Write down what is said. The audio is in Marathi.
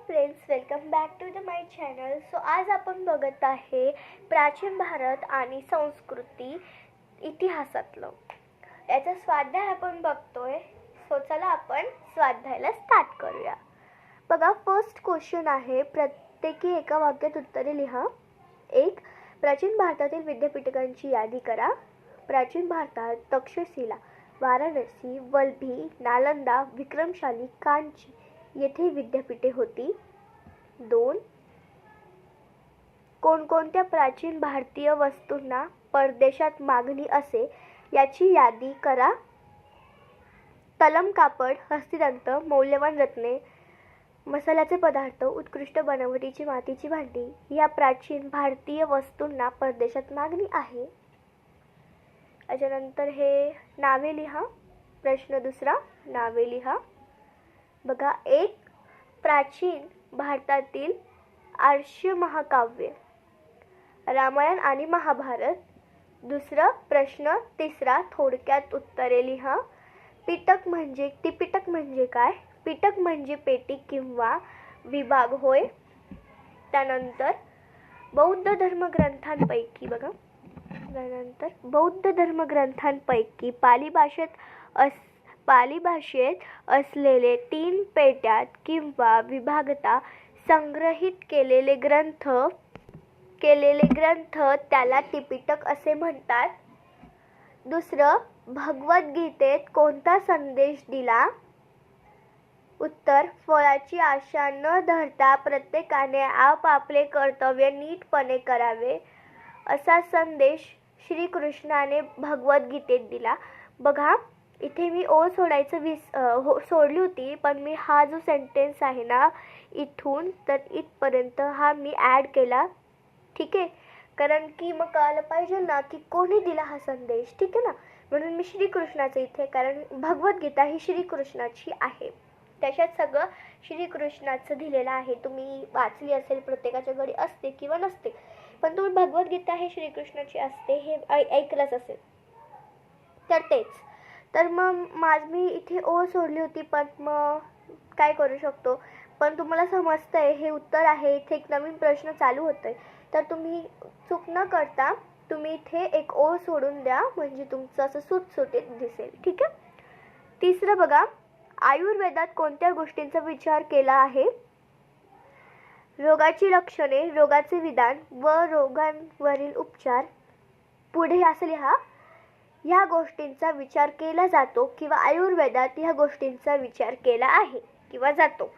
Friends, welcome back to the my channel. So आज आपण बघत आहे प्राचीन भारत आणि संस्कृती इतिहासातलं. याचा स्वाध्याय आपण बघतोय. सो चला आपण स्वाध्यायाला स्टार्ट करूया. बघा, फर्स्ट क्वेश्चन आहे, प्रत्येकी एका वाक्यात उत्तरे लिहा. 1. प्राचीन भारतातील विद्यापीठांची यादी करा. प्राचीन भारतात तक्षशिला, वाराणसी, वल्भी, नालंदा, विक्रमशाली, कांची येथे विद्यापीठे होती. 2. कोणकोणत्या प्राचीन भारतीय वस्तूंना परदेशात मागणी असे याची यादी करा. तलम कापड, हस्तितंत्र, मौल्यवान रत्ने, मसाल्याचे पदार्थ, उत्कृष्ट बनावटीची मातीची भांडी या प्राचीन भारतीय वस्तूंना परदेशात मागणी आहे. त्याच्यानंतर हे नावे लिहा. प्रश्न दुसरा, नावे लिहा. बघा, 1. प्राचीन भारतातील आर्ष महाकाव्य, रामायण आणि महाभारत. दुसरा प्रश्न तिसरा, थोडक्यात उत्तरे लिहा. पिटक म्हणजे काय? पिटक म्हणजे पेटी किंवा विभाग होय. त्यानंतर बौद्ध धर्मग्रंथांपैकी बघा, त्यानंतर बौद्ध धर्मग्रंथांपैकी पाली भाषेत असलेले 3 पेट्यात किंवा विभागता संग्रहित केलेले ग्रंथ त्याला त्रिपिटक असे म्हणतात. दुसरं, भगवद्गीतेत कोणता संदेश दिला? उत्तर, फळाची आशा न धरता प्रत्येकाने आपापले कर्तव्य नीटपणे करावे असा संदेश श्रीकृष्णाने भगवद्गीतेत दिला. बघा, इथे मी ओ सोडायचं सोडली होती, पण मी हा जो सेंटेन्स आहे ना, इथून तर इथपर्यंत हा मी ॲड केला. ठीक आहे, कारण की मग कळायला पाहिजे ना की कोणी दिला हा संदेश. ठीक आहे ना, म्हणून मी श्रीकृष्णाचं इथे, कारण भगवद्गीता ही श्रीकृष्णाची आहे. त्याच्यात सगळं श्रीकृष्णाचं दिलेलं आहे. तुम्ही वाचली असेल, प्रत्येकाच्या घरी असते किंवा नसते, पण तुम्ही भगवद्गीता हे श्रीकृष्णाची असते हे ऐकलंच असेल. तर तेच, तर मग मी इथे ओ सोडली होती, पण मग काय करू शकतो. पण तुम्हाला समजतंय हे उत्तर आहे. इथे एक नवीन प्रश्न चालू होतोय, तर तुम्ही चूक न करता तुम्ही इथे एक ओ सोडून द्या, म्हणजे तुमचं असं सुटसुटीत दिसेल. ठीक आहे. तिसरं बघा, आयुर्वेदात कोणत्या गोष्टींचा विचार केला आहे? रोगाची लक्षणे, रोगाचे विधान व रोगांवरील उपचार. पुढे असं लिहा, ह्या गोष्टींचा विचार केला जातो किंवा आयुर्वेदात ह्या गोष्टींचा विचार केला आहे किंवा जातो.